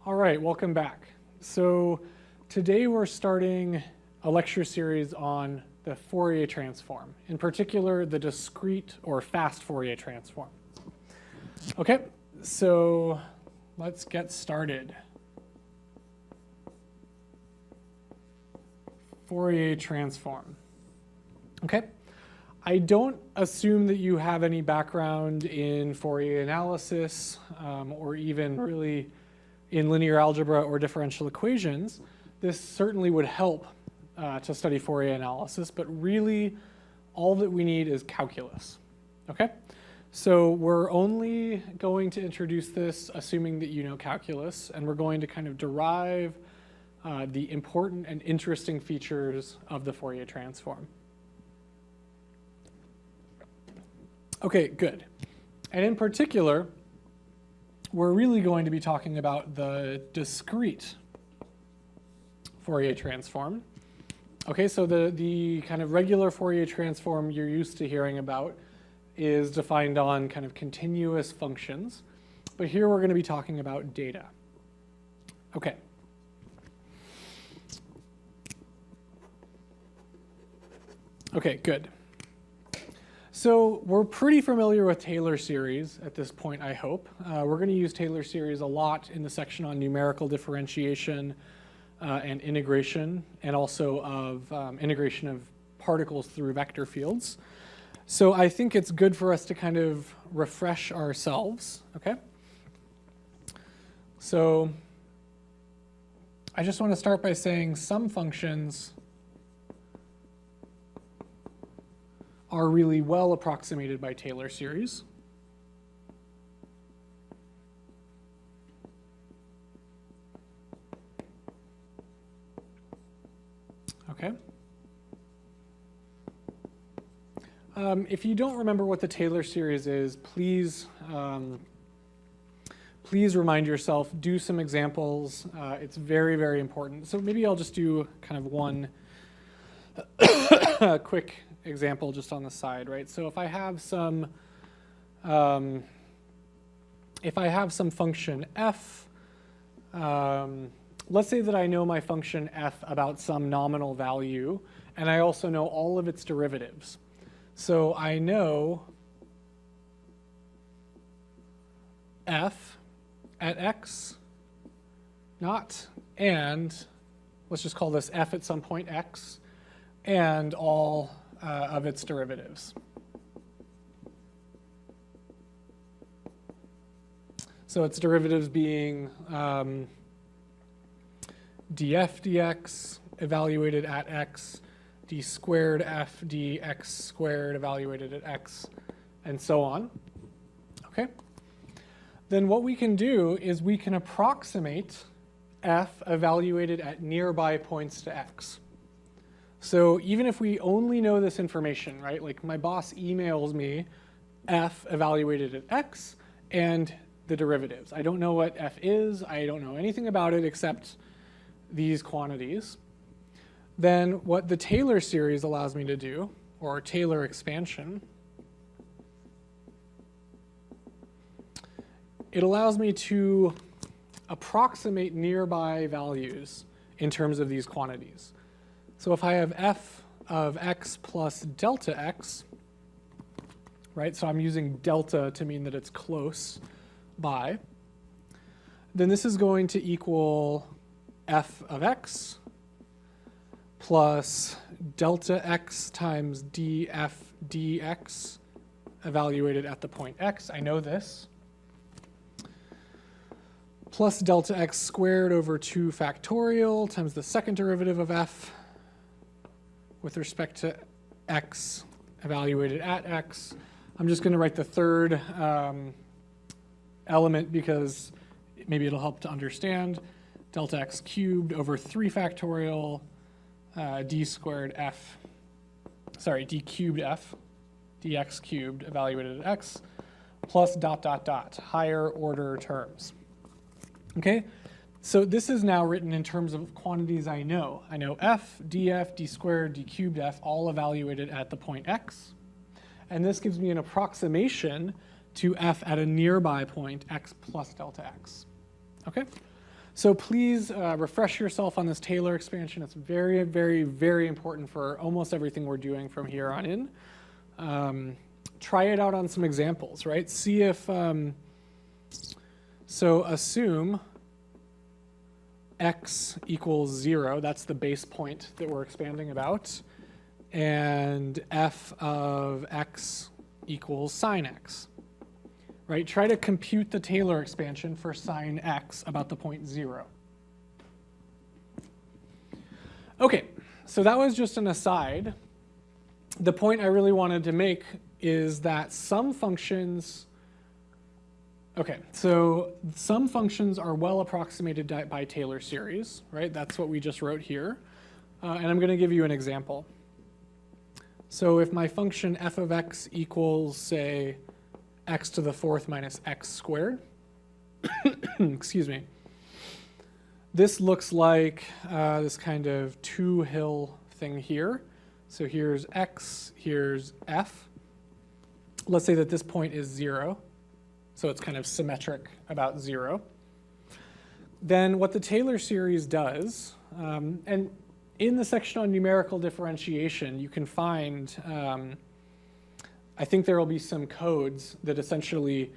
All right, welcome back. So today we're starting a lecture series on the Fourier transform, in particular the discrete or fast Fourier transform. Okay, so let's get started. Fourier transform. Okay, I don't assume that you have any background in Fourier analysis or even really in linear algebra or differential equations. This certainly would help to study Fourier analysis, but really all that we need is calculus. Okay, so we're only going to introduce this assuming that you know calculus, and we're going to kind of derive the important and interesting features of the Fourier transform. Okay, good. And in particular, we're really going to be talking about the discrete Fourier transform. Okay, so the kind of regular Fourier transform you're used to hearing about is defined on kind of continuous functions. But here we're going to be talking about data. Okay. Okay, good. So we're pretty familiar with Taylor series at this point, I hope. We're going to use Taylor series a lot in the section on numerical differentiation and integration, and also of integration of particles through vector fields. So I think it's good for us to kind of refresh ourselves, okay? So I just want to start by saying some functions are really well approximated by Taylor series. Okay. If you don't remember what the Taylor series is, please remind yourself, do some examples. It's very, very important. So maybe I'll just do kind of one quick example just on the side, right? So if I have some function f, let's say that I know my function f about some nominal value, and I also know all of its derivatives. So I know f at x naught, and let's just call this f at some point x, and all of its derivatives. So its derivatives being df dx evaluated at x, d squared f dx squared evaluated at x, and so on. Okay. Then what we can do is we can approximate f evaluated at nearby points to x. So even if we only know this information, right, like my boss emails me f evaluated at x and the derivatives. I don't know what f is. I don't know anything about it except these quantities. Then what the Taylor series allows me to do, or Taylor expansion, it allows me to approximate nearby values in terms of these quantities. So if I have f of x plus delta x, right, so I'm using delta to mean that it's close by, then this is going to equal f of x plus delta x times df dx evaluated at the point x. I know this. Plus delta x squared over 2 factorial times the second derivative of f with respect to x evaluated at x. I'm just going to write the third element because maybe it'll help to understand. Delta x cubed over 3 factorial d squared f, sorry, d cubed f, dx cubed evaluated at x, plus dot, dot, dot, higher order terms. Okay? So this is now written in terms of quantities I know. I know f, df, d squared, d cubed f, all evaluated at the point x. And this gives me an approximation to f at a nearby point, x plus delta x. Okay? So please refresh yourself on this Taylor expansion. It's very, very, very important for almost everything we're doing from here on in. Try it out on some examples, right? See if, so assume x equals 0. That's the base point that we're expanding about. And f of x equals sine x. Right? Try to compute the Taylor expansion for sine x about the point 0. Okay, so that was just an aside. The point I really wanted to make is that some functions, okay, so some functions are well approximated by Taylor series, right? That's what we just wrote here. And I'm going to give you an example. So if my function f of x equals, say, x to the fourth minus x squared, excuse me, this looks like this kind of two-hill thing here. So here's x, here's f. Let's say that this point is 0. So it's kind of symmetric about 0. Then what the Taylor series does, and in the section on numerical differentiation, you can find, I think there will be some codes that essentially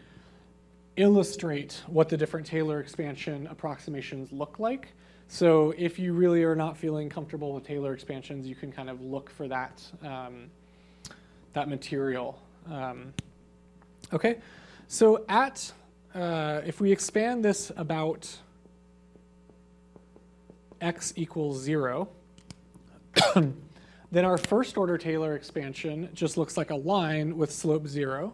illustrate what the different Taylor expansion approximations look like. So if you really are not feeling comfortable with Taylor expansions, you can kind of look for that, that material. Okay, so if we expand this about x equals 0, then our first order Taylor expansion just looks like a line with slope 0.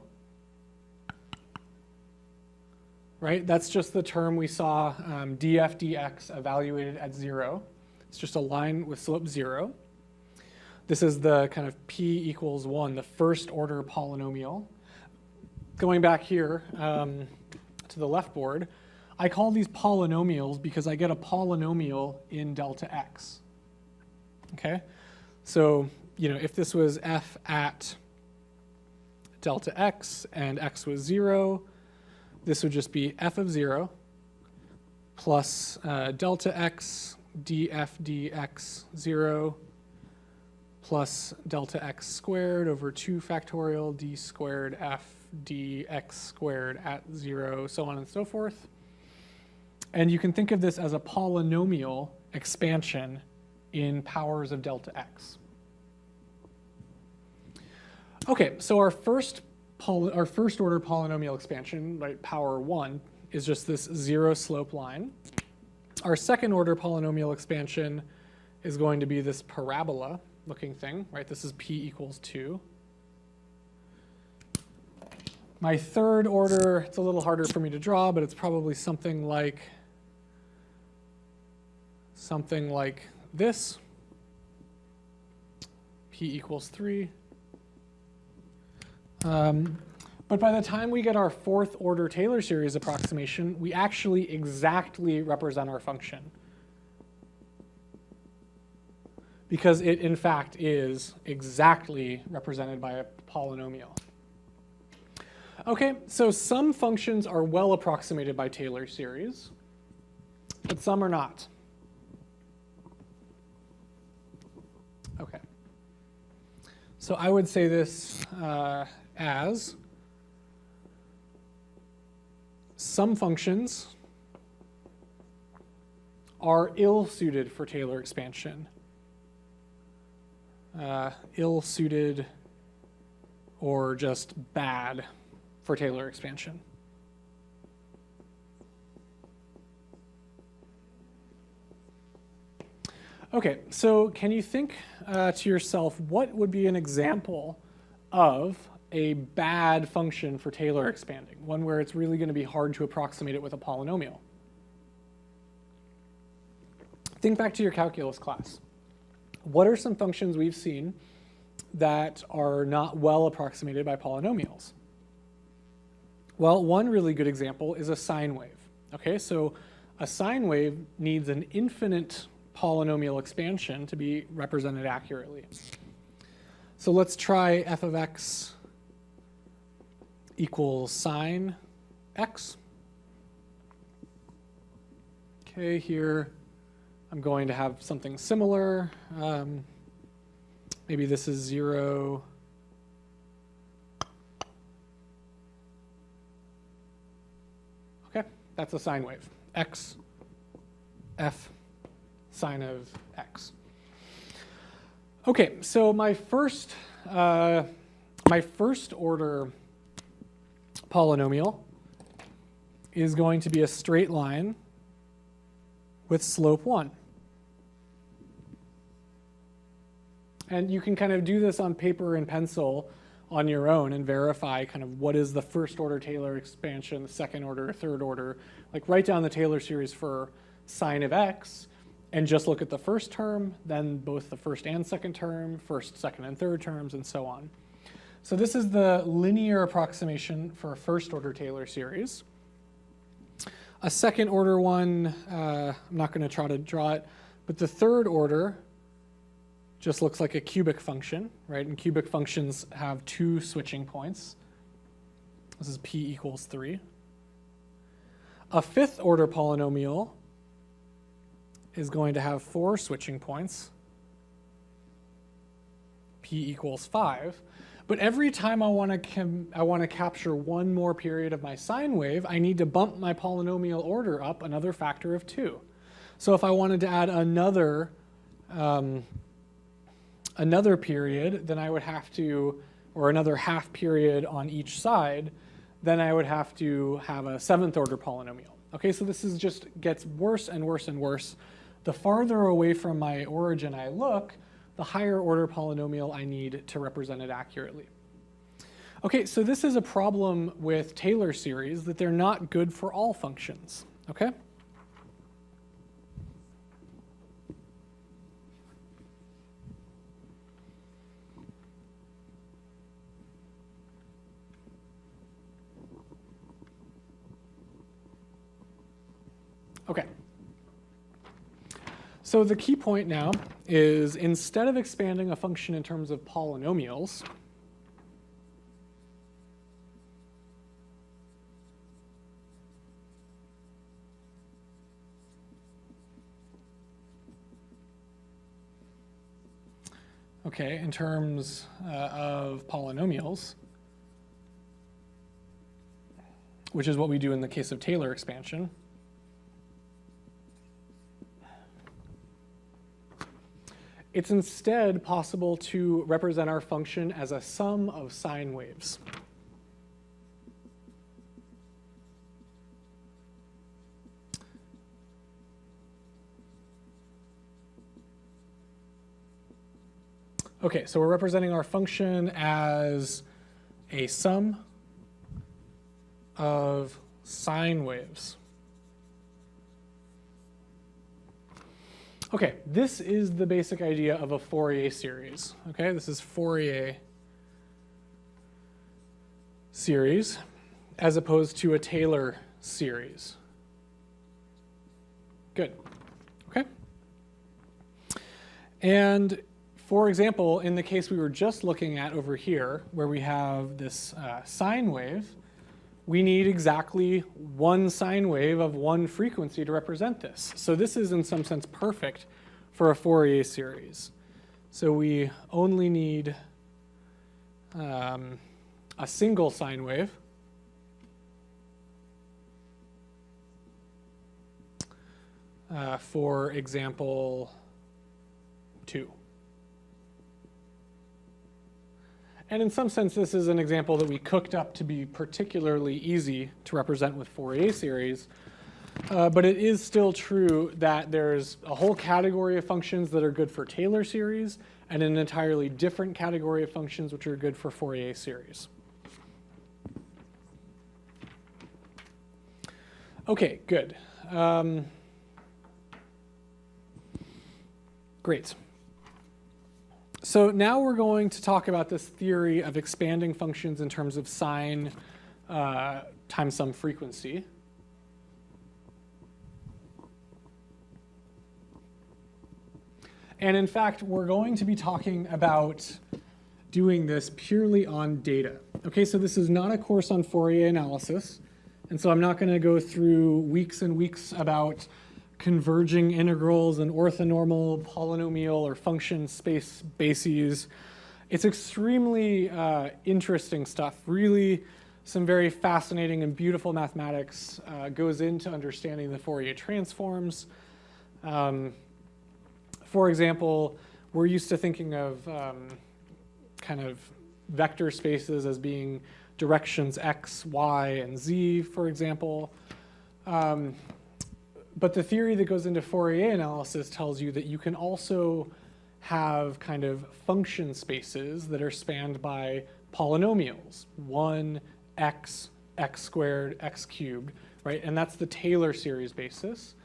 Right? That's just the term we saw, df dx evaluated at 0. It's just a line with slope 0. This is the kind of p equals 1, the first order polynomial. Going back here to the left board, I call these polynomials because I get a polynomial in delta x. Okay? So, you know, if this was f at delta x and x was 0, this would just be f of 0 plus delta x df dx 0 plus delta x squared over 2 factorial d squared f dx squared at 0, so on and so forth. And you can think of this as a polynomial expansion in powers of delta x. Okay, so our first order polynomial expansion, right, power 1, is just this 0 slope line. Our second order polynomial expansion is going to be this parabola looking thing, right? This is p equals 2. My third order, it's a little harder for me to draw, but it's probably something like this. P equals 3. But by the time we get our fourth order Taylor series approximation, we actually exactly represent our function. Because it, in fact, is exactly represented by a polynomial. Okay, so some functions are well approximated by Taylor series, but some are not. Okay. So I would say this as some functions are ill-suited for Taylor expansion. Ill-suited or just bad for Taylor expansion. Okay, so can you think to yourself, what would be an example of a bad function for Taylor expanding, one where it's really going to be hard to approximate it with a polynomial? Think back to your calculus class. What are some functions we've seen that are not well approximated by polynomials? Well, one really good example is a sine wave. Okay, so a sine wave needs an infinite polynomial expansion to be represented accurately. So let's try f of x equals sine x. Okay, here I'm going to have something similar. Maybe this is 0. Okay, that's a sine wave. X, F, sine of X. Okay, so my first order polynomial is going to be a straight line with slope 1. And you can kind of do this on paper and pencil on your own and verify kind of what is the first order Taylor expansion, the second order, third order. Like write down the Taylor series for sine of X and just look at the first term, then both the first and second term, first, second, and third terms, and so on. So this is the linear approximation for a first order Taylor series. A second order one, I'm not going to try to draw it, but the third order just looks like a cubic function, right? And cubic functions have 2 switching points. This is p equals 3. A fifth order polynomial is going to have 4 switching points, p equals 5. But every time I want to capture one more period of my sine wave, I need to bump my polynomial order up another factor of 2. So if I wanted to add another period, then I would have to, or another half period on each side, then I would have to have a 7th order polynomial. Okay, so this is just gets worse and worse and worse. The farther away from my origin I look, the higher order polynomial I need to represent it accurately. Okay, so this is a problem with Taylor series, that they're not good for all functions, okay? Okay. So the key point now is instead of expanding a function in terms of polynomials, okay, in terms of polynomials, which is what we do in the case of Taylor expansion, it's instead possible to represent our function as a sum of sine waves. Okay, so we're representing our function as a sum of sine waves. Okay, this is the basic idea of a Fourier series. Okay, this is Fourier series as opposed to a Taylor series. Good. Okay. And for example, in the case we were just looking at over here, where we have this sine wave, we need exactly one sine wave of one frequency to represent this. So this is in some sense perfect for a Fourier series. So we only need a single sine wave. For example, 2. And in some sense, this is an example that we cooked up to be particularly easy to represent with Fourier series. But it is still true that there's a whole category of functions that are good for Taylor series and an entirely different category of functions which are good for Fourier series. Okay, good. Great. So now we're going to talk about this theory of expanding functions in terms of sine times some frequency. And in fact, we're going to be talking about doing this purely on data. Okay, so this is not a course on Fourier analysis. And so I'm not going to go through weeks and weeks about converging integrals and orthonormal polynomial or function space bases. It's extremely interesting stuff. Really, some very fascinating and beautiful mathematics goes into understanding the Fourier transforms. For example, we're used to thinking of kind of vector spaces as being directions x, y, and z, for example. But the theory that goes into Fourier analysis tells you that you can also have kind of function spaces that are spanned by polynomials, 1, x, x squared, x cubed, right? And that's the Taylor series basis.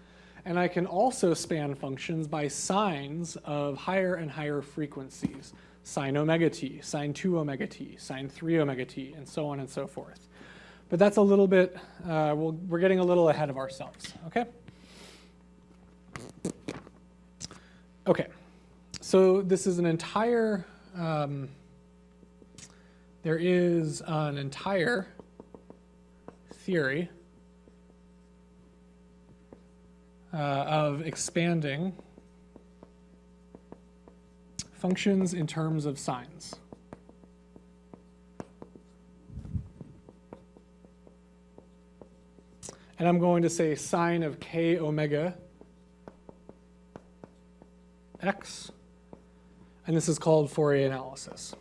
And I can also span functions by sines of higher and higher frequencies, sine omega t, sine 2 omega t, sine 3 omega t, and so on and so forth. But that's a little bit, we're getting a little ahead of ourselves, okay? Okay, so this is an entire, there is an entire theory of expanding functions in terms of sines. And I'm going to say sine of k omega x, and this is called Fourier analysis.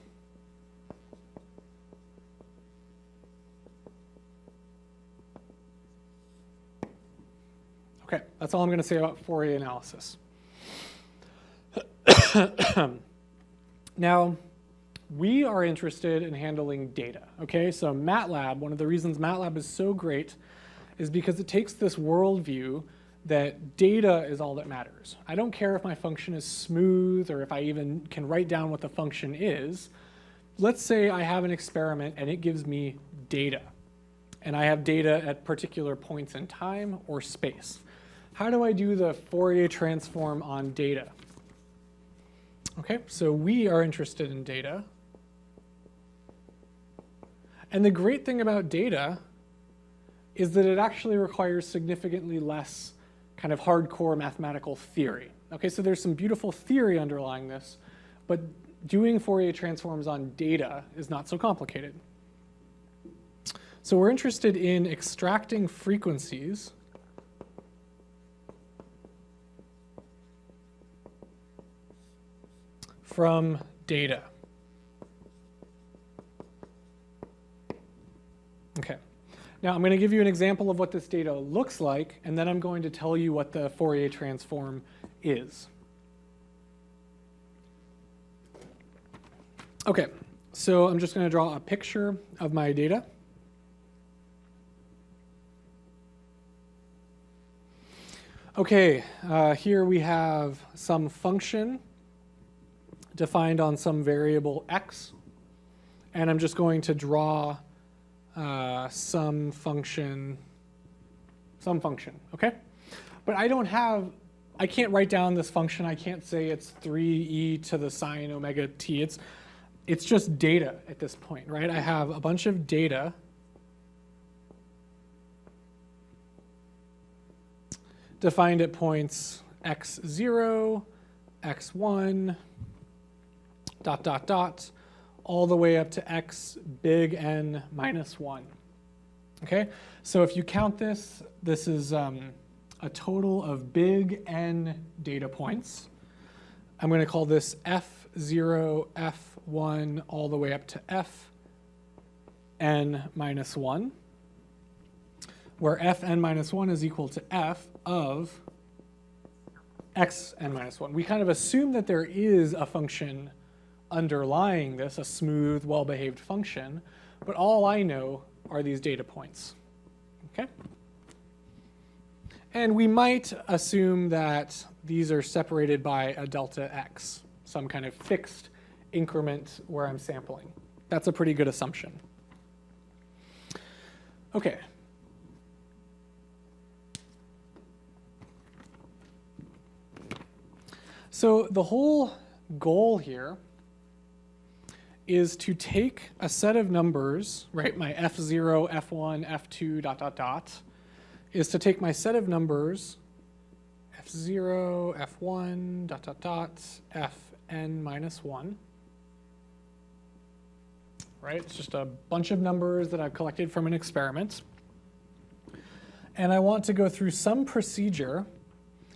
Okay, that's all I'm going to say about Fourier analysis. Now, we are interested in handling data, okay? So MATLAB, one of the reasons MATLAB is so great is because it takes this worldview that data is all that matters. I don't care if my function is smooth or if I even can write down what the function is. Let's say I have an experiment and it gives me data, and I have data at particular points in time or space. How do I do the Fourier transform on data? Okay, so we are interested in data. And the great thing about data is that it actually requires significantly less kind of hardcore mathematical theory. Okay, so there's some beautiful theory underlying this, but doing Fourier transforms on data is not so complicated. So we're interested in extracting frequencies from data. Okay. Now I'm going to give you an example of what this data looks like, and then I'm going to tell you what the Fourier transform is. Okay, so I'm just going to draw a picture of my data. Okay, here we have some function defined on some variable x, and I'm just going to draw some function, okay? But I can't write down this function. I can't say it's 3e to the sine omega t. It's just data at this point, right? I have a bunch of data defined at points x0, x1, ... all the way up to x big N minus 1. Okay, so if you count this, this is a total of big N data points. I'm going to call this F0, F1, all the way up to Fn minus 1, where Fn minus 1 is equal to F of Xn minus 1. We kind of assume that there is a function underlying this, a smooth, well-behaved function, but all I know are these data points, okay? And we might assume that these are separated by a delta x, some kind of fixed increment where I'm sampling. That's a pretty good assumption. Okay. So the whole goal here is to take a set of numbers, right, my f0, f1, f2, ... is to take my set of numbers f0, f1, dot, dot, dot, fn minus 1. Right? It's just a bunch of numbers that I've collected from an experiment. And I want to go through some procedure,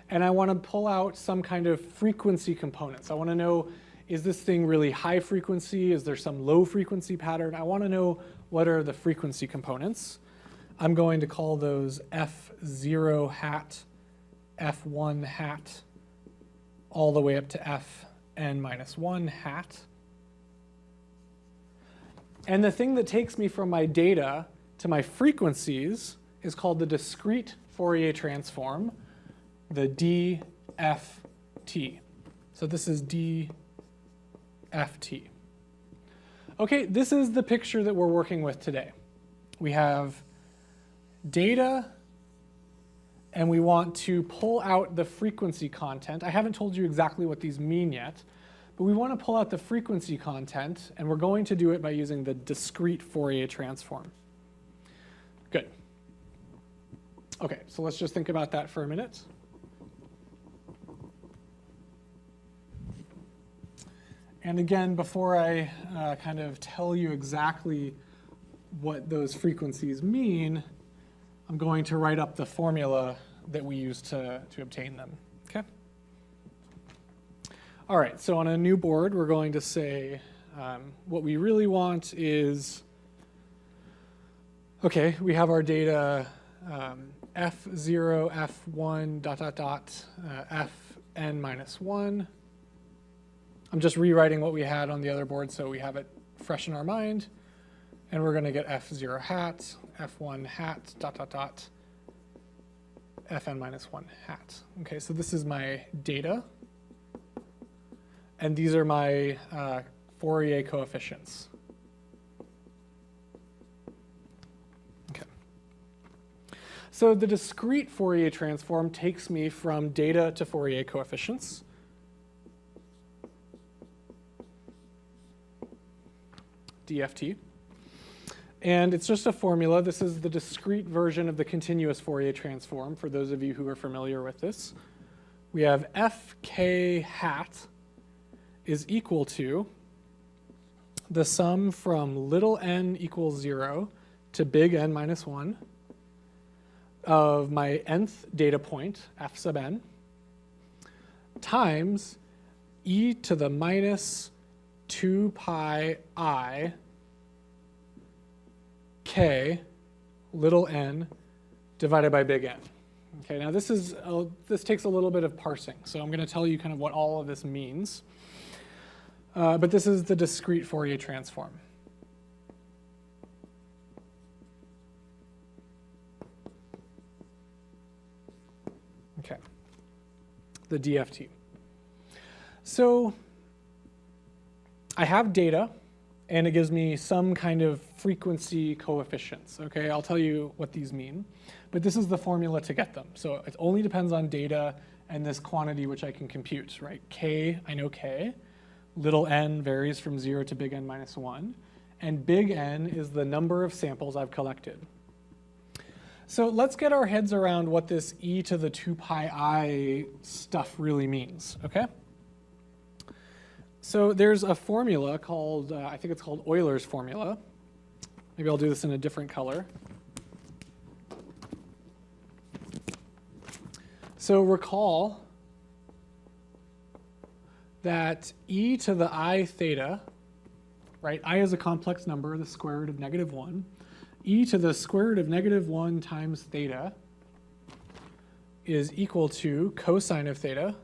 and I want to pull out some kind of frequency components. I want to know, is this thing really high frequency? Is there some low frequency pattern? I want to know what are the frequency components. I'm going to call those f0 hat, f1 hat, all the way up to fn minus 1 hat. And the thing that takes me from my data to my frequencies is called the discrete Fourier transform, the DFT. So this is DFT. Okay, this is the picture that we're working with today. We have data, and we want to pull out the frequency content. I haven't told you exactly what these mean yet, but we want to pull out the frequency content, and we're going to do it by using the discrete Fourier transform. Good. Okay, so let's just think about that for a minute. And again, before I kind of tell you exactly what those frequencies mean, I'm going to write up the formula that we use to obtain them. Okay? All right, so on a new board, we're going to say what we really want is, okay, we have our data f0, f1, dot, dot, dot, fn minus 1. I'm just rewriting what we had on the other board so we have it fresh in our mind. And we're going to get f0 hat, f1 hat, dot, dot, dot, fn minus 1 hat. Okay, so this is my data. And these are my Fourier coefficients. Okay. So the discrete Fourier transform takes me from data to Fourier coefficients. DFT. And it's just a formula. This is the discrete version of the continuous Fourier transform, for those of you who are familiar with this. We have fk hat is equal to the sum from little n equals 0 to big N minus 1 of my nth data point, f sub n, times e to the minus 2 pi I k little n divided by big N. Okay, now this takes a little bit of parsing, so I'm going to tell you kind of what all of this means. But this is the discrete Fourier transform. Okay, the DFT. So I have data, and it gives me some kind of frequency coefficients. Okay, I'll tell you what these mean, but this is the formula to get them. So it only depends on data and this quantity which I can compute, right? K, I know K. Little n varies from 0 to big N minus 1. And big N is the number of samples I've collected. So let's get our heads around what this e to the 2 pi I stuff really means, okay? So there's a formula called, I think it's called Euler's formula. Maybe I'll do this in a different color. So recall that e to the I theta, right? I is a complex number, the square root of -1. E to the square root of -1 times theta is equal to cosine of theta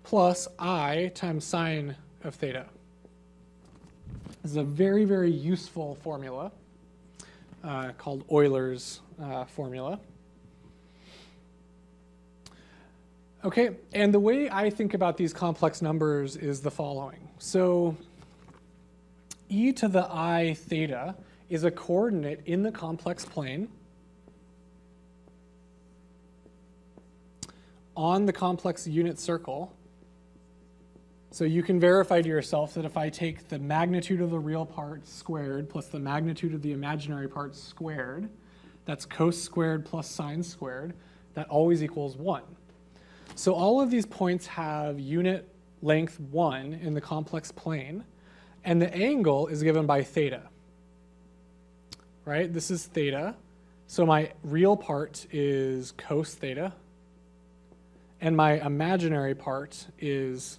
plus I times sine of theta. This is a very, very useful formula called Euler's formula. Okay, and the way I think about these complex numbers is the following. So e to the I theta is a coordinate in the complex plane on the complex unit circle. So you can verify to yourself that if I take the magnitude of the real part squared plus the magnitude of the imaginary part squared, that's cos squared plus sine squared, that always equals 1. So all of these points have unit length 1 in the complex plane, and the angle is given by theta. Right? This is theta. So my real part is cos theta, and my imaginary part is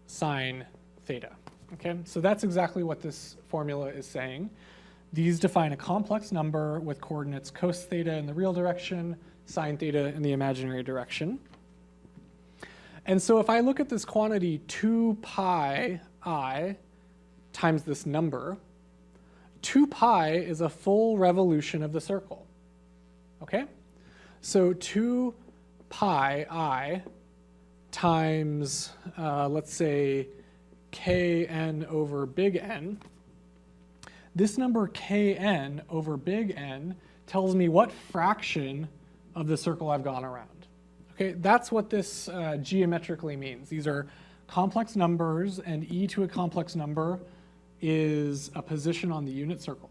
sine theta. Okay? So that's exactly what this formula is saying. These define a complex number with coordinates cos theta in the real direction, sine theta in the imaginary direction. And so if I look at this quantity 2 pi I times this number, 2 pi is a full revolution of the circle. Okay? So 2 pi I times, let's say, kn over big N. This number kn over big N tells me what fraction of the circle I've gone around. Okay, that's what this geometrically means. These are complex numbers, and e to a complex number is a position on the unit circle.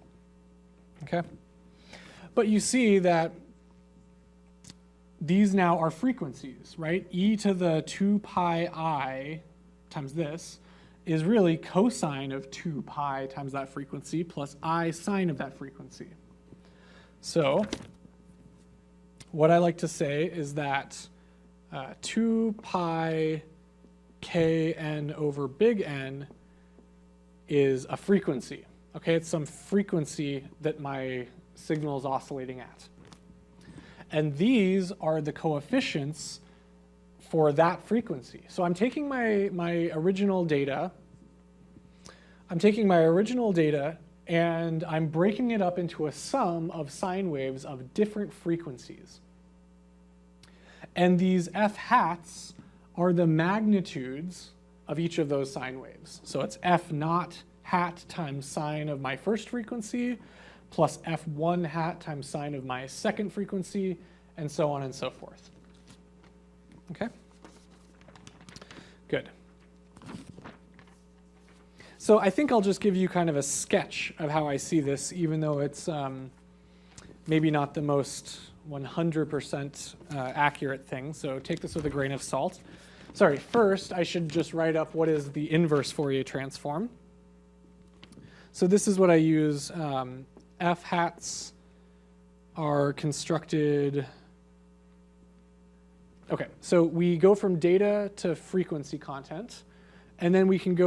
Okay? But you see that these now are frequencies, right? E to the 2 pi I times this is really cosine of 2 pi times that frequency plus I sine of that frequency. So what I like to say is that 2 pi kn over big N is a frequency. Okay, it's some frequency that my signal is oscillating at. And these are the coefficients for that frequency. So I'm taking my original data. And I'm breaking it up into a sum of sine waves of different frequencies. And these f hats are the magnitudes of each of those sine waves. So it's f naught hat times sine of my first frequency plus f1 hat times sine of my second frequency, and so on and so forth. Okay? Good. So I think I'll just give you kind of a sketch of how I see this, even though it's maybe not the most 100% accurate thing. So take this with a grain of salt. Sorry, first I should just write up what is the inverse Fourier transform. So this is what I use. F hats are constructed. Okay, so we go from data to frequency content, and then we can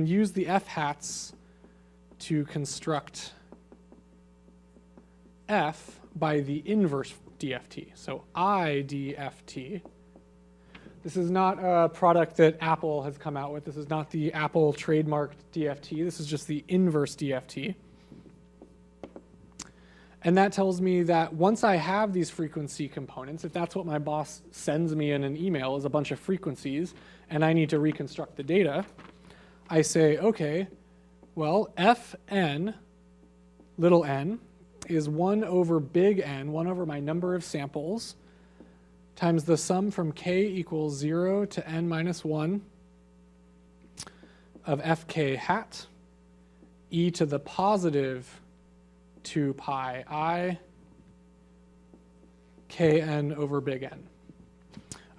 use the f hats to construct f by the inverse DFT. So I DFT. This is not a product that Apple has come out with. This is not the Apple trademarked DFT. This is just the inverse DFT. And that tells me that once I have these frequency components, if that's what my boss sends me in an email is a bunch of frequencies, and I need to reconstruct the data, I say, okay, well, Fn, little n, is 1 over big N, 1 over my number of samples, times the sum from k equals 0 to n minus 1 of fk hat, e to the positive 2 pi I, kn over big N.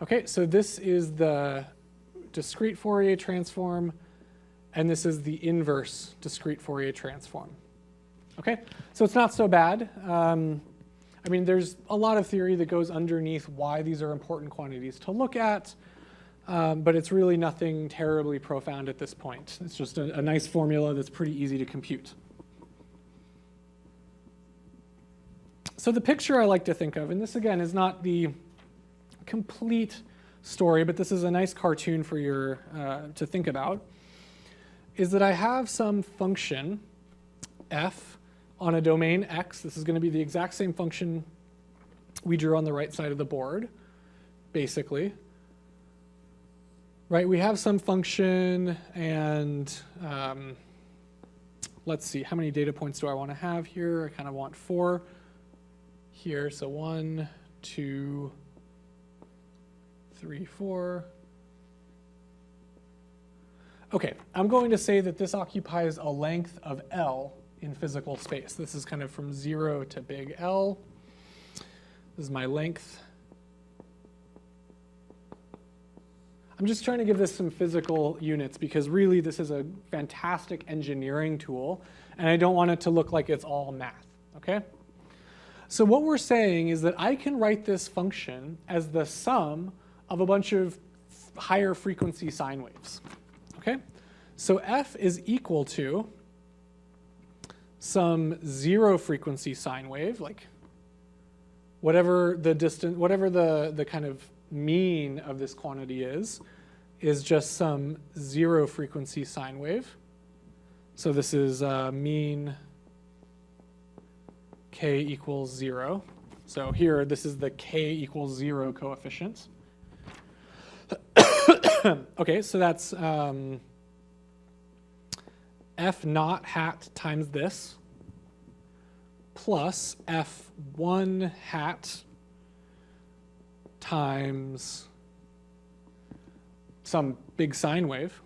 Okay, so this is the discrete Fourier transform, and this is the inverse discrete Fourier transform. Okay, so it's not so bad. I mean, there's a lot of theory that goes underneath why these are important quantities to look at, but it's really nothing terribly profound at this point. It's just a nice formula that's pretty easy to compute. So the picture I like to think of, and this again is not the complete story, but this is a nice cartoon for your to think about, is that I have some function f on a domain x. This is going to be the exact same function we drew on the right side of the board, basically. Right, we have some function, and let's see, how many data points do I want to have here? I kind of want 4 here, so 1, 2, 3, 4. Okay, I'm going to say that this occupies a length of L in physical space. This is kind of from 0 to big L. This is my length. I'm just trying to give this some physical units because really this is a fantastic engineering tool and I don't want it to look like it's all math, okay? So what we're saying is that I can write this function as the sum of a bunch of higher frequency sine waves, okay? So f is equal to some zero frequency sine wave, like whatever the distance, whatever the kind of mean of this quantity is just some zero frequency sine wave. So this is mean k equals 0. So here, this is the k equals 0 coefficient. Okay, so that's f naught hat times this plus f1 hat times some big sine wave,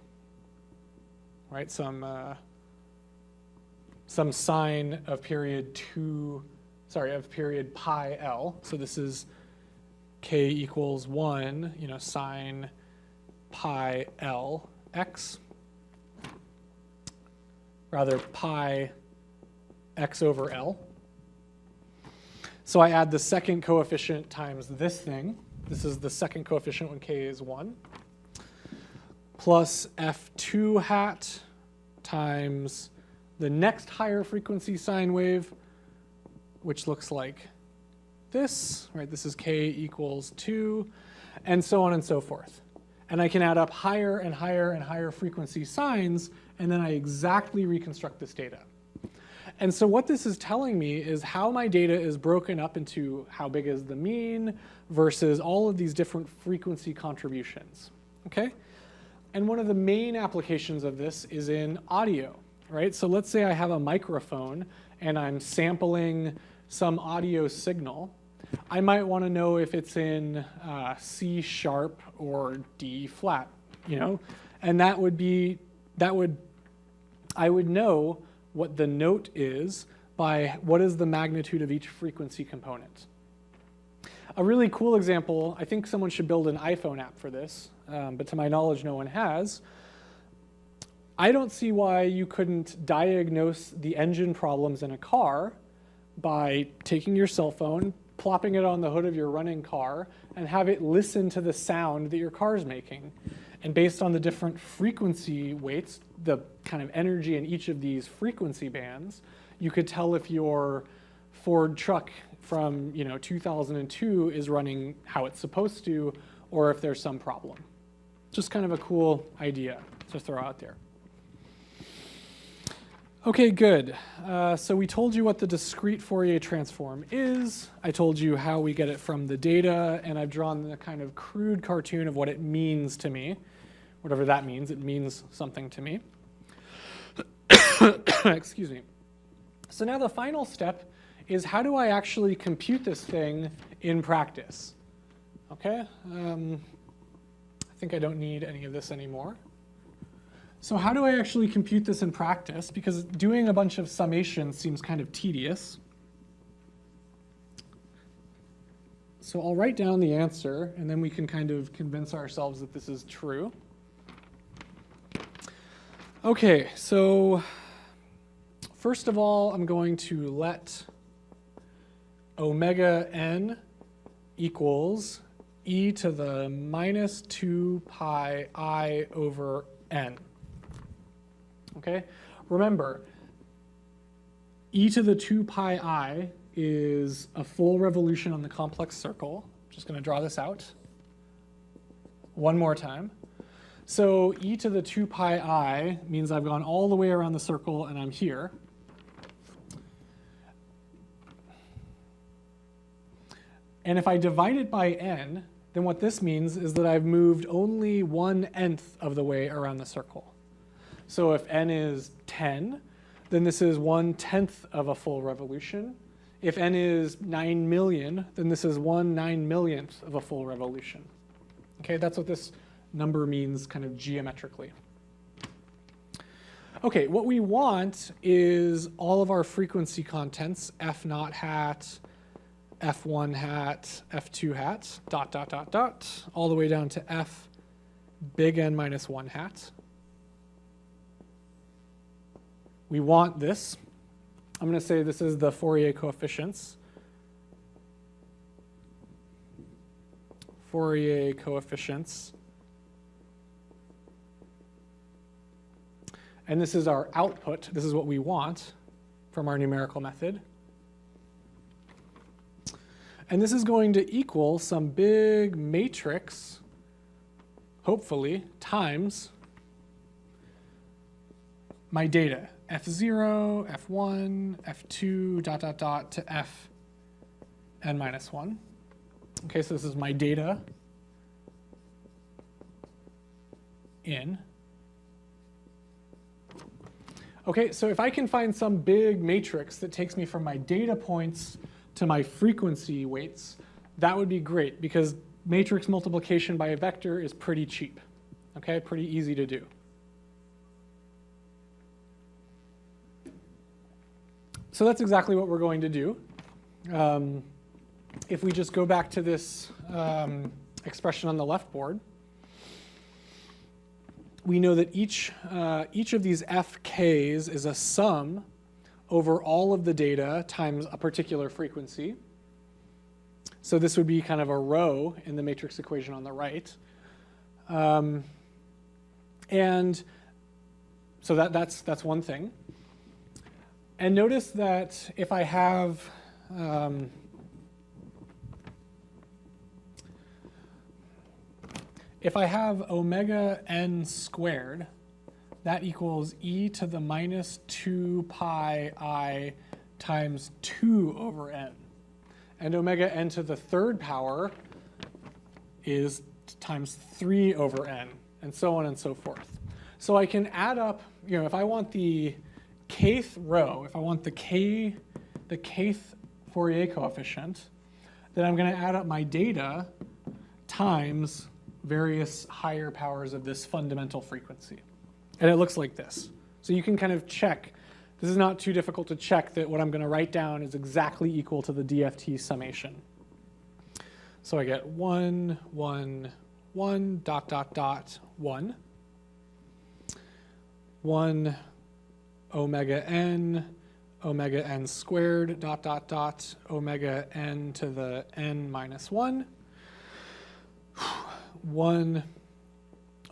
right? Some sine of period pi L. So this is k equals 1, sine pi L x, rather pi x over L. So I add the second coefficient times this thing. This is the second coefficient when k is 1, plus f2 hat times the next higher frequency sine wave, which looks like this, right? This is k equals 2, and so on and so forth. And I can add up higher and higher and higher frequency sines, and then I exactly reconstruct this data. And so what this is telling me is how my data is broken up into how big is the mean versus all of these different frequency contributions, okay? And one of the main applications of this is in audio, right? So let's say I have a microphone and I'm sampling some audio signal. I might want to know if it's in C sharp or D flat, and I would know what the note is by what is the magnitude of each frequency component. A really cool example, I think someone should build an iPhone app for this, but to my knowledge no one has. I don't see why you couldn't diagnose the engine problems in a car by taking your cell phone, plopping it on the hood of your running car, and have it listen to the sound that your car is making. And based on the different frequency weights, the kind of energy in each of these frequency bands, you could tell if your Ford truck from 2002 is running how it's supposed to, or if there's some problem. Just kind of a cool idea to throw out there. Okay, good. So we told you what the discrete Fourier transform is. I told you how we get it from the data, and I've drawn the kind of crude cartoon of what it means to me. Whatever that means, it means something to me. Excuse me. So now the final step is how do I actually compute this thing in practice? Okay, I think I don't need any of this anymore. So how do I actually compute this in practice? Because doing a bunch of summations seems kind of tedious. So I'll write down the answer, and then we can kind of convince ourselves that this is true. Okay, so first of all, I'm going to let omega n equals e to the minus 2 pi I over n. Okay, remember, e to the 2 pi I is a full revolution on the complex circle. I'm just going to draw this out one more time. So e to the 2 pi I means I've gone all the way around the circle and I'm here. And if I divide it by n, then what this means is that I've moved only 1/n of the way around the circle. So if n is 10, then this is 1/10 of a full revolution. If n is 9 million, then this is 1/9,000,000th of a full revolution. Okay, that's what this number means kind of geometrically. Okay, what we want is all of our frequency contents, f naught hat, f1 hat, f2 hat, dot, dot, dot, dot, all the way down to f big N minus 1 hat. We want this. I'm going to say this is the Fourier coefficients. Fourier coefficients. And this is our output. This is what we want from our numerical method. And this is going to equal some big matrix, hopefully, times my data, f0, f1, f2, dot, dot, dot, to f n minus 1. Okay, so this is my data in. Okay, so if I can find some big matrix that takes me from my data points to my frequency weights, that would be great, because matrix multiplication by a vector is pretty cheap. Okay, pretty easy to do. So that's exactly what we're going to do. If we just go back to this expression on the left board, we know that each of these fk's is a sum over all of the data times a particular frequency. So this would be kind of a row in the matrix equation on the right. And so that's one thing. And notice that if I have omega n squared, that equals e to the minus 2 pi I times 2 over n. And omega n to the third power is times 3 over n, and so on and so forth. So I can add up, if I want the kth row, if I want the kth Fourier coefficient, then I'm going to add up my data times various higher powers of this fundamental frequency. And it looks like this. So you can kind of check. This is not too difficult to check that what I'm going to write down is exactly equal to the DFT summation. So I get 1, 1, 1, dot, dot, dot, 1. 1 omega n squared, dot, dot, dot, omega n to the n minus 1. 1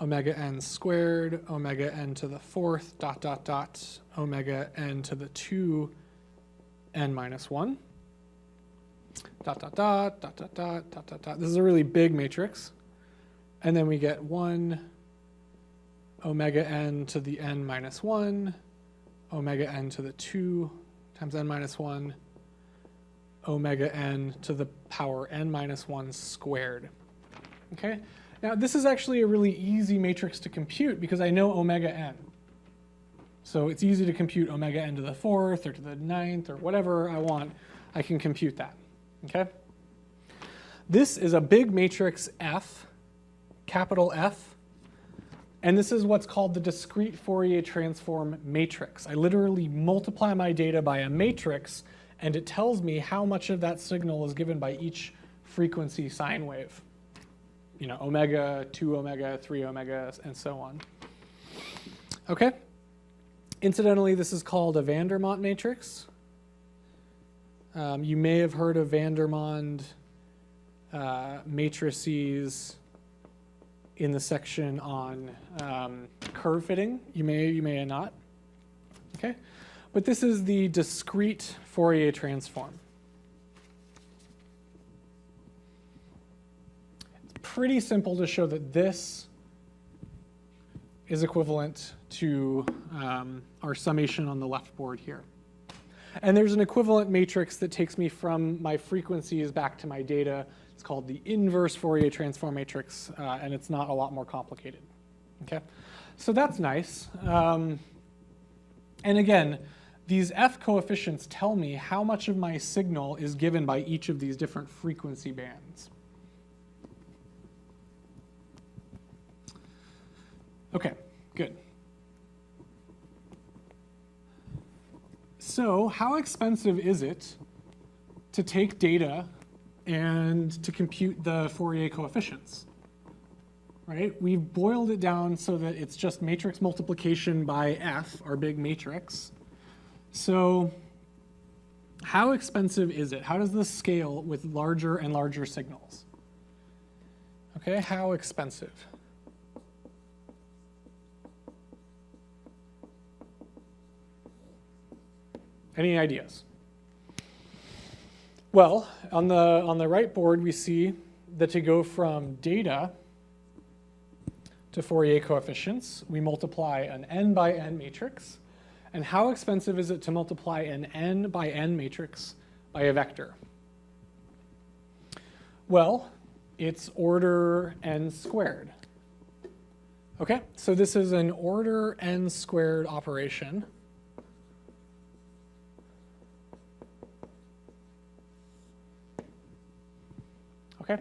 omega n squared, omega n to the fourth, dot, dot, dot, omega n to the 2 n minus 1. Dot, dot, dot, dot, dot, dot, dot, dot, dot. This is a really big matrix. And then we get 1 omega n to the n minus 1, omega n to the 2 times n minus 1, omega n to the power n minus 1 squared. Okay? Now, this is actually a really easy matrix to compute because I know omega n. So it's easy to compute omega n to the fourth or to the ninth or whatever I want. I can compute that. Okay? This is a big matrix F, capital F, and this is what's called the discrete Fourier transform matrix. I literally multiply my data by a matrix, and it tells me how much of that signal is given by each frequency sine wave. Omega, 2 omega, 3 omega, and so on. Okay? Incidentally, this is called a Vandermonde matrix. You may have heard of Vandermonde matrices in the section on curve fitting. You may not. Okay? But this is the discrete Fourier transform. Pretty simple to show that this is equivalent to our summation on the left board here. And there's an equivalent matrix that takes me from my frequencies back to my data. It's called the inverse Fourier transform matrix, and it's not a lot more complicated. Okay, so that's nice. And again, these F coefficients tell me how much of my signal is given by each of these different frequency bands. Okay, good. So how expensive is it to take data and to compute the Fourier coefficients. Right? We've boiled it down so that it's just matrix multiplication by f, our big matrix. So how expensive is it? How does this scale with larger and larger signals? Okay, how expensive? Any ideas? Well, on the right board, we see that to go from data to Fourier coefficients, we multiply an n by n matrix. And how expensive is it to multiply an n by n matrix by a vector? Well, it's order n squared. Okay, so this is an order n squared operation. Okay,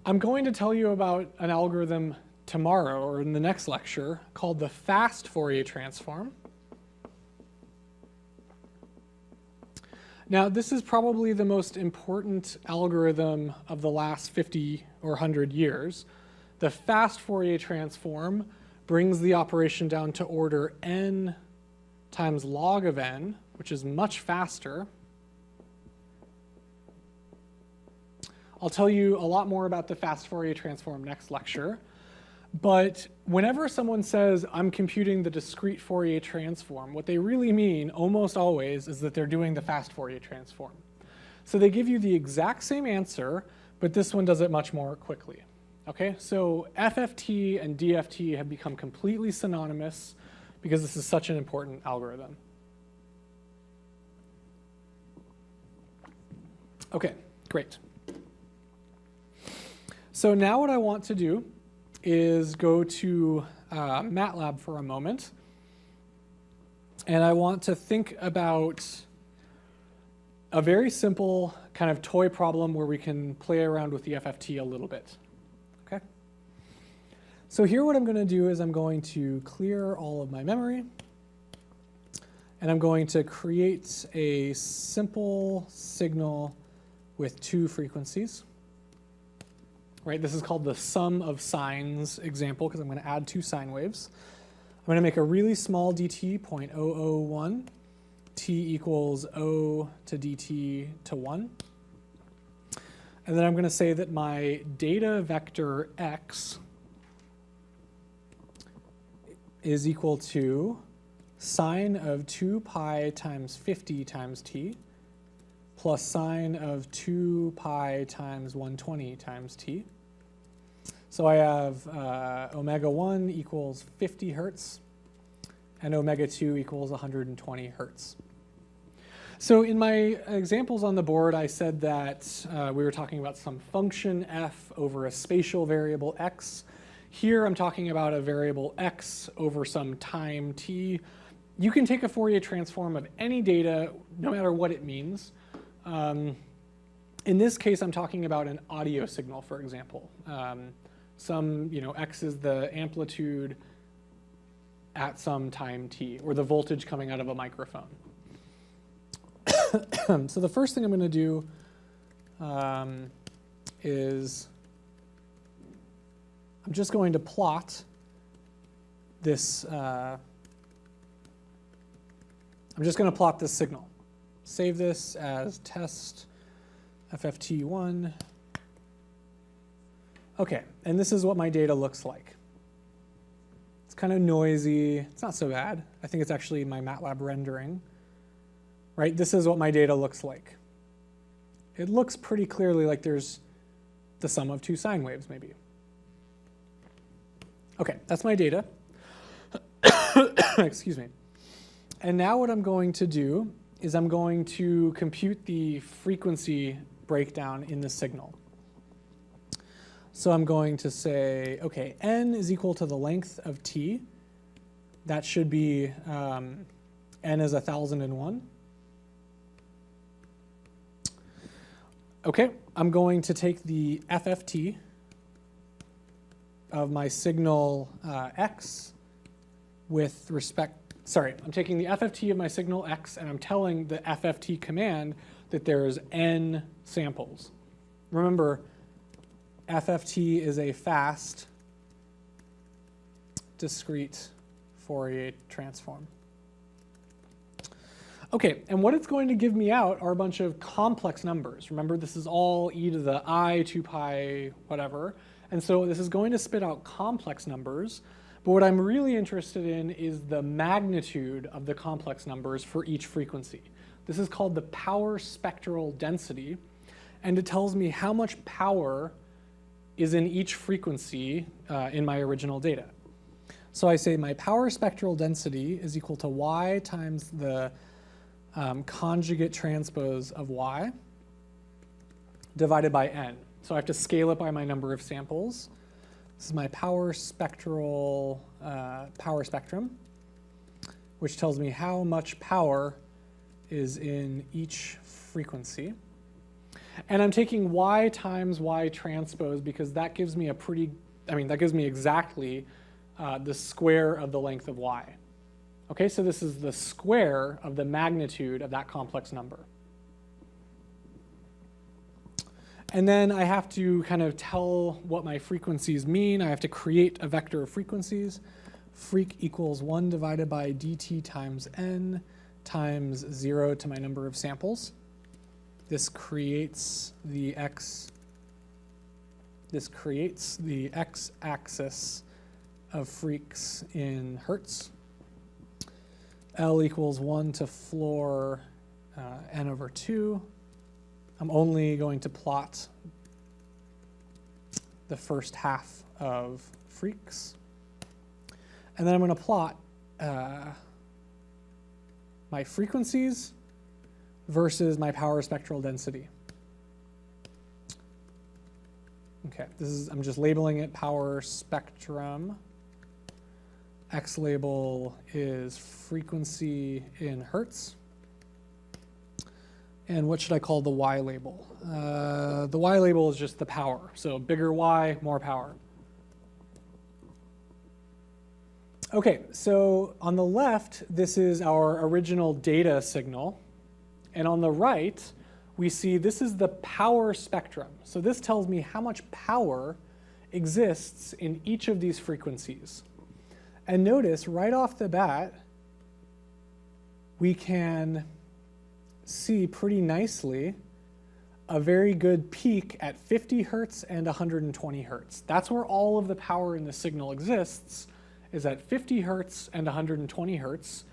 I'm going to tell you about an algorithm tomorrow or in the next lecture called the fast Fourier transform. Now, this is probably the most important algorithm of the last 50 or 100 years. The fast Fourier transform brings the operation down to order n times log of n, which is much faster. I'll tell you a lot more about the fast Fourier transform next lecture. But whenever someone says, I'm computing the discrete Fourier transform, what they really mean almost always is that they're doing the fast Fourier transform. So they give you the exact same answer, but this one does it much more quickly. Okay, so FFT and DFT have become completely synonymous because this is such an important algorithm. Okay, great. So now what I want to do is go to MATLAB for a moment. And I want to think about a very simple kind of toy problem where we can play around with the FFT a little bit. Okay? So here what I'm going to do is I'm going to clear all of my memory. And I'm going to create a simple signal with two frequencies. Right, this is called the sum of sines example because I'm going to add two sine waves. I'm going to make a really small dt, 0.001, t equals 0 to dt to 1. And then I'm going to say that my data vector x is equal to sine of 2 pi times 50 times t plus sine of 2 pi times 120 times t. So I have omega 1 equals 50 hertz, and omega 2 equals 120 hertz. So in my examples on the board, I said that we were talking about some function f over a spatial variable x. Here I'm talking about a variable x over some time t. You can take a Fourier transform of any data, no matter what it means. In this case, I'm talking about an audio signal, for example. X is the amplitude at some time t, or the voltage coming out of a microphone. So the first thing I'm going to do is I'm just going to plot this. I'm just going to plot this signal. Save this as test FFT1. Okay, and this is what my data looks like. It's kind of noisy. It's not so bad. I think it's actually my MATLAB rendering. Right, this is what my data looks like. It looks pretty clearly like there's the sum of two sine waves, maybe. Okay, that's my data. Excuse me. And now what I'm going to do is I'm going to compute the frequency breakdown in the signal. So I'm going to say, okay, n is equal to the length of t. That should be n is 1001. Okay, I'm going to take the FFT of my signal x with respect. Sorry, I'm taking the FFT of my signal x and I'm telling the FFT command that there's n samples. remember, FFT is a fast, discrete Fourier transform. Okay, and what it's going to give me out are a bunch of complex numbers. Remember, this is all e to the I, 2 pi, whatever. And so this is going to spit out complex numbers. But what I'm really interested in is the magnitude of the complex numbers for each frequency. This is called the power spectral density. And it tells me how much power is in each frequency in my original data. So I say my power spectral density is equal to y times the conjugate transpose of y divided by n. So I have to scale it by my number of samples. This is my power spectrum, which tells me how much power is in each frequency. And I'm taking y times y transpose because that gives me that gives me exactly the square of the length of y. Okay, so this is the square of the magnitude of that complex number. And then I have to kind of tell what my frequencies mean. I have to create a vector of frequencies. Freq equals 1 divided by dt times n times 0 to my number of samples. This creates the x-axis of freaks in hertz. L equals 1 to floor n over 2. I'm only going to plot the first half of freaks. And then I'm going to plot my frequencies versus my power spectral density. Okay, I'm just labeling it power spectrum. X label is frequency in hertz. And what should I call the Y label? The Y label is just the power. So bigger Y, more power. Okay, so on the left, this is our original data signal. And on the right, we see this is the power spectrum. So this tells me how much power exists in each of these frequencies. And notice right off the bat, we can see pretty nicely a very good peak at 50 hertz and 120 hertz. That's where all of the power in the signal exists, is at 50 hertz and 120 hertz,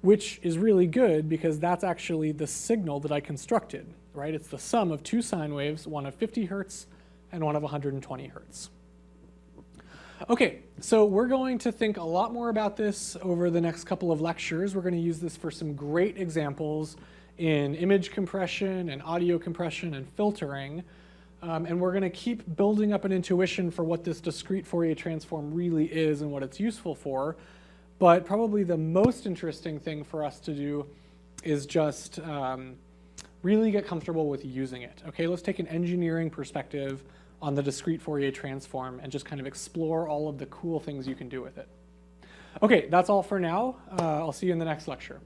which is really good because that's actually the signal that I constructed, right? It's the sum of two sine waves, one of 50 hertz and one of 120 hertz. Okay, so we're going to think a lot more about this over the next couple of lectures. We're going to use this for some great examples in image compression and audio compression and filtering. And we're going to keep building up an intuition for what this discrete Fourier transform really is and what it's useful for. But probably the most interesting thing for us to do is just really get comfortable with using it. Okay, let's take an engineering perspective on the discrete Fourier transform and just kind of explore all of the cool things you can do with it. Okay, that's all for now. I'll see you in the next lecture.